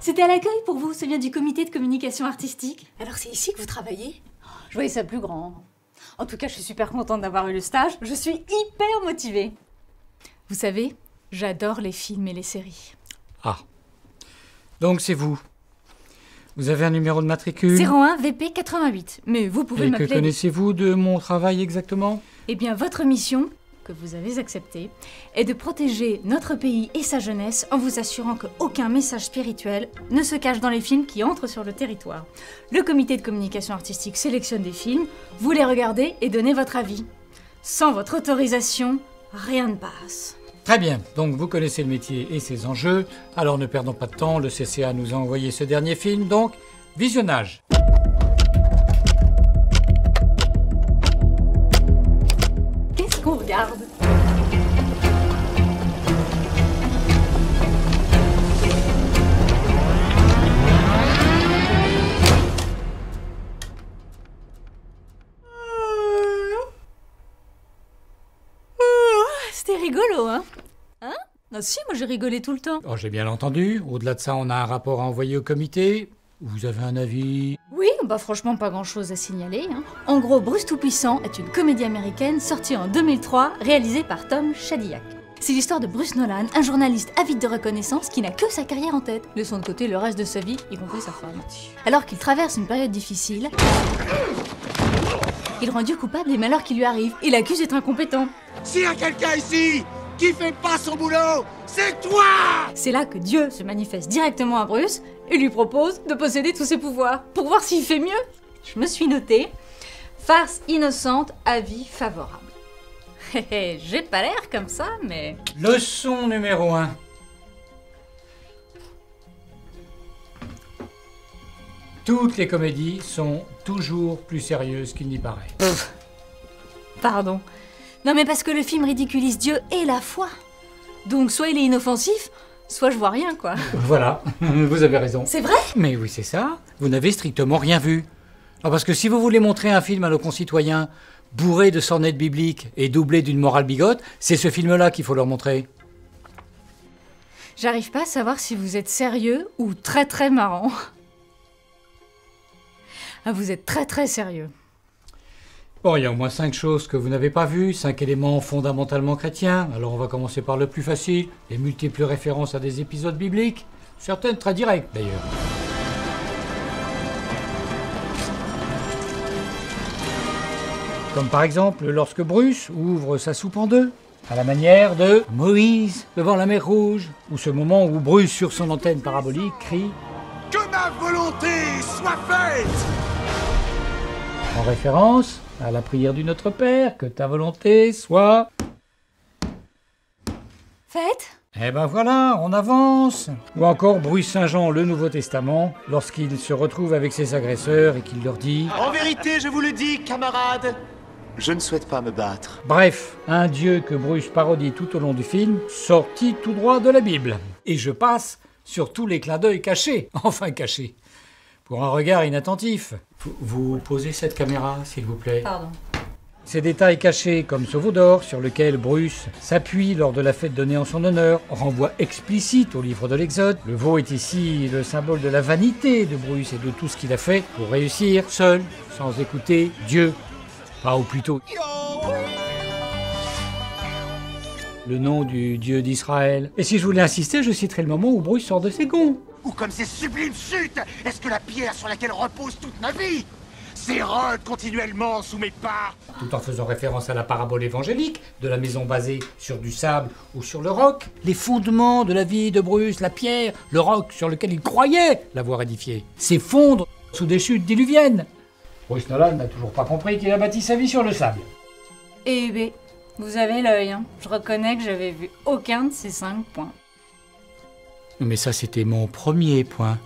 C'était à l'accueil pour vous, ça vient du comité de communication artistique. Alors c'est ici que vous travaillez? Je voyais ça plus grand. En tout cas, je suis super contente d'avoir eu le stage. Je suis hyper motivée. Vous savez, j'adore les films et les séries. Ah. Donc c'est vous. Vous avez un numéro de matricule? 01 VP 88. Mais vous pouvez m'appeler... Et que connaissez-vous de mon travail exactement? Eh bien, votre mission, que vous avez acceptée, est de protéger notre pays et sa jeunesse en vous assurant qu'aucun message spirituel ne se cache dans les films qui entrent sur le territoire. Le comité de communication artistique sélectionne des films, vous les regardez et donnez votre avis. Sans votre autorisation, rien ne passe. Très bien, donc vous connaissez le métier et ses enjeux, alors ne perdons pas de temps, le CCA nous a envoyé ce dernier film, donc visionnage. Qu'est-ce qu'on regarde? C'était rigolo, hein? Hein? Ah si, moi j'ai rigolé tout le temps. Oh, j'ai bien entendu, au-delà de ça, on a un rapport à envoyer au comité. Vous avez un avis? Oui, bah franchement pas grand-chose à signaler, hein. En gros, Bruce Tout-Puissant est une comédie américaine sortie en 2003, réalisée par Tom Shadyac. C'est l'histoire de Bruce Nolan, un journaliste avide de reconnaissance qui n'a que sa carrière en tête, laissant de côté le reste de sa vie, y compris sa femme. Alors qu'il traverse une période difficile, il rend Dieu coupable des malheurs qui lui arrivent et l'accuse d'être incompétent. S'il y a quelqu'un ici qui fait pas son boulot, c'est toi! C'est là que Dieu se manifeste directement à Bruce et lui propose de posséder tous ses pouvoirs, pour voir s'il fait mieux. Je me suis noté farce innocente, avis favorable. J'ai pas l'air comme ça, mais... Leçon numéro 1. Toutes les comédies sont toujours plus sérieuses qu'il n'y paraît. Pardon. Non mais parce que le film ridiculise Dieu et la foi. Donc soit il est inoffensif, soit je vois rien, quoi. Voilà, vous avez raison. C'est vrai? Mais oui, c'est ça. Vous n'avez strictement rien vu. Ah, parce que si vous voulez montrer un film à nos concitoyens bourré de sornettes bibliques et doublé d'une morale bigote, c'est ce film-là qu'il faut leur montrer. J'arrive pas à savoir si vous êtes sérieux ou très très marrant. Ah, vous êtes très très sérieux. Bon, il y a au moins 5 choses que vous n'avez pas vues, 5 éléments fondamentalement chrétiens. Alors on va commencer par le plus facile, les multiples références à des épisodes bibliques, certaines très directes d'ailleurs. Comme par exemple lorsque Bruce ouvre sa soupe en deux, à la manière de Moïse devant la mer Rouge, ou ce moment où Bruce sur son antenne parabolique crie Que ma volonté soit faite! En référence à la prière du Notre Père, que ta volonté soit... Faites? Eh ben voilà, on avance. Ou encore Bruce Saint-Jean, le Nouveau Testament, lorsqu'il se retrouve avec ses agresseurs et qu'il leur dit... En vérité, je vous le dis, camarades, je ne souhaite pas me battre. Bref, un Dieu que Bruce parodie tout au long du film, sorti tout droit de la Bible. Et je passe sur tous les clins d'œil cachés, enfin cachés, pour un regard inattentif. Vous posez cette caméra, s'il vous plaît. Pardon. Ces détails cachés, comme ce veau d'or sur lequel Bruce s'appuie lors de la fête donnée en son honneur, renvoient explicite au livre de l'Exode. Le veau est ici le symbole de la vanité de Bruce et de tout ce qu'il a fait pour réussir seul, sans écouter Dieu. Enfin, ou plutôt... le nom du Dieu d'Israël. Et si je voulais insister, je citerai le moment où Bruce sort de ses gonds. Ou comme ces sublimes chutes, est-ce que la pierre sur laquelle repose toute ma vie s'érode continuellement sous mes pas? Tout en faisant référence à la parabole évangélique de la maison basée sur du sable ou sur le roc. Les fondements de la vie de Bruce, la pierre, le roc sur lequel il croyait l'avoir édifié, s'effondre sous des chutes diluviennes. Bruce Nolan n'a toujours pas compris qu'il a bâti sa vie sur le sable. Eh ben, vous avez l'œil, hein. Je reconnais que j'avais vu aucun de ces 5 points. Mais ça, c'était mon premier point.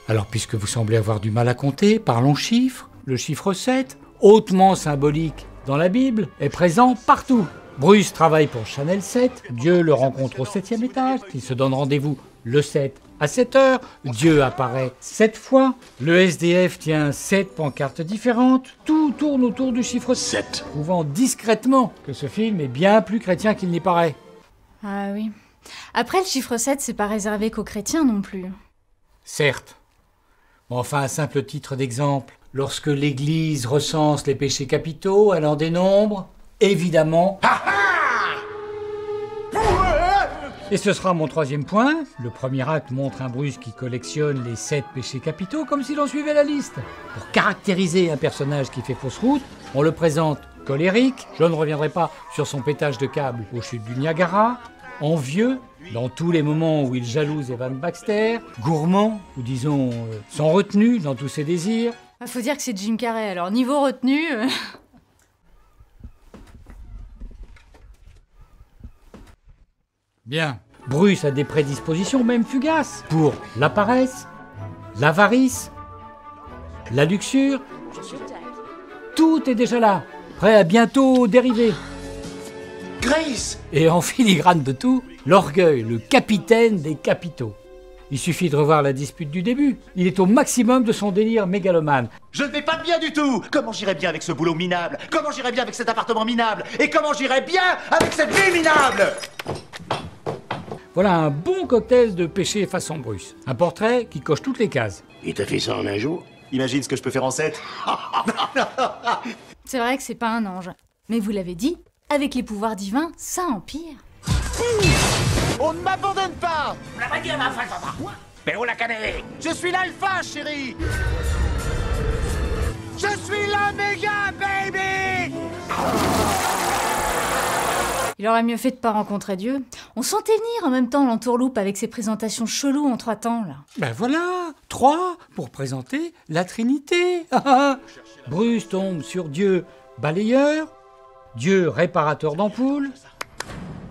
Alors, puisque vous semblez avoir du mal à compter, parlons chiffres. Le chiffre 7, hautement symbolique dans la Bible, est présent partout. Bruce travaille pour Chanel 7, Dieu le rencontre au 7e étage, il se donne rendez-vous le 7 à 7 heures, Dieu apparaît 7 fois, le SDF tient 7 pancartes différentes, tout tourne autour du chiffre 7, prouvant discrètement que ce film est bien plus chrétien qu'il n'y paraît. Ah oui. Après, le chiffre 7, c'est pas réservé qu'aux chrétiens non plus. Certes. Mais enfin, un simple titre d'exemple. Lorsque l'Église recense les péchés capitaux, elle en dénombre, évidemment... Et ce sera mon troisième point. Le premier acte montre un Bruce qui collectionne les 7 péchés capitaux comme s'il en suivait la liste. Pour caractériser un personnage qui fait fausse route, on le présente colérique, je ne reviendrai pas sur son pétage de câble aux chutes du Niagara, envieux, dans tous les moments où il jalouse Evan Baxter, gourmand, ou disons sans retenue dans tous ses désirs. Faut dire que c'est Jim Carrey, alors niveau retenue... Bien. Bruce a des prédispositions, même fugaces, pour la paresse, l'avarice, la luxure. Tout est déjà là, prêt à bientôt dériver. Grace! Et en filigrane de tout, l'orgueil, le capitaine des capitaux. Il suffit de revoir la dispute du début. Il est au maximum de son délire mégalomane. Je ne vais pas bien du tout! Comment j'irai bien avec ce boulot minable? Comment j'irai bien avec cet appartement minable? Et comment j'irai bien avec cette vie minable? Voilà un bon cocktail de péché façon Bruce. Un portrait qui coche toutes les cases. Il t'a fait ça en un jour? Imagine ce que je peux faire en 7. C'est vrai que c'est pas un ange. Mais vous l'avez dit, avec les pouvoirs divins, ça empire. On ne m'abandonne pas! On l'a pas dit à ma face, papa! Mais on l'a cané! Je suis l'alpha, chérie! Je suis l'oméga, baby! Il aurait mieux fait de pas rencontrer Dieu. On sentait venir en même temps l'entourloupe avec ses présentations cheloues en 3 temps, là. Ben voilà, 3 pour présenter la Trinité. Bruce tombe sur Dieu balayeur, Dieu réparateur d'ampoules,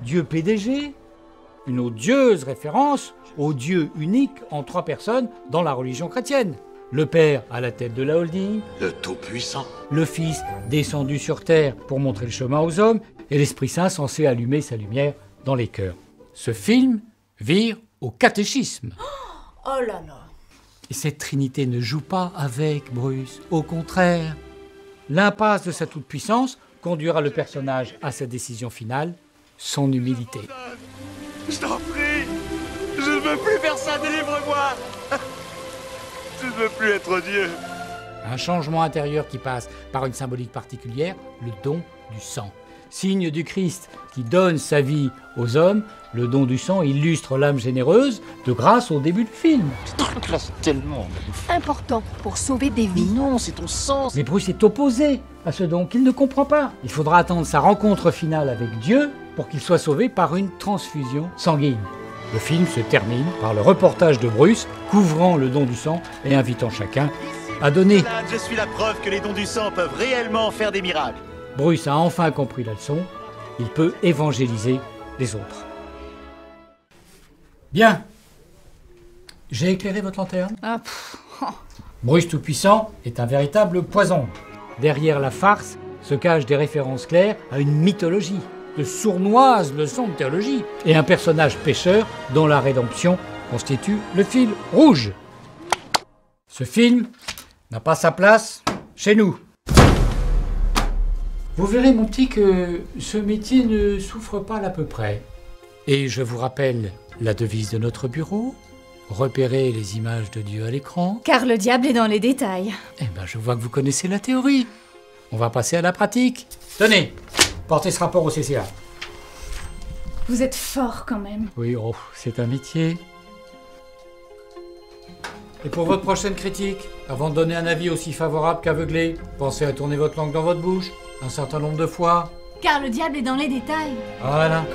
Dieu PDG, une odieuse référence au Dieu unique en 3 personnes dans la religion chrétienne. Le Père à la tête de la holding, Le Tout-Puissant. le Fils descendu sur terre pour montrer le chemin aux hommes, et l'Esprit Saint censé allumer sa lumière dans les cœurs. Ce film vire au catéchisme. Oh là là. Et cette Trinité ne joue pas avec Bruce. Au contraire, l'impasse de sa toute-puissance conduira le personnage à sa décision finale, son humilité. Je t'en prie! Je ne veux plus faire ça, délivre-moi! Je ne veux plus être Dieu! Un changement intérieur qui passe par une symbolique particulière, le don du sang. Signe du Christ qui donne sa vie aux hommes, le don du sang illustre l'âme généreuse de grâce au début du film. Classe tellement. Important pour sauver des vies. Non, c'est ton sens. Mais Bruce est opposé à ce don qu'il ne comprend pas. Il faudra attendre sa rencontre finale avec Dieu pour qu'il soit sauvé par une transfusion sanguine. Le film se termine par le reportage de Bruce couvrant le don du sang et invitant chacun à donner. Je suis la preuve que les dons du sang peuvent réellement faire des miracles. Bruce a enfin compris la leçon. Il peut évangéliser les autres. Bien. J'ai éclairé votre lanterne. Ah, Bruce Tout-Puissant est un véritable poison. Derrière la farce se cachent des références claires à une mythologie, de sournoises leçons de théologie, et un personnage pécheur dont la rédemption constitue le fil rouge. Ce film n'a pas sa place chez nous. Vous verrez, mon petit, que ce métier ne souffre pas l'à peu près. Et je vous rappelle la devise de notre bureau, repérer les images de Dieu à l'écran. car le diable est dans les détails. Eh ben, je vois que vous connaissez la théorie. On va passer à la pratique. Tenez, portez ce rapport au CCA. Vous êtes fort quand même. Oui, oh, c'est un métier. Et pour votre prochaine critique, avant de donner un avis aussi favorable qu'aveuglé, pensez à tourner votre langue dans votre bouche un certain nombre de fois. Car le diable est dans les détails. Voilà.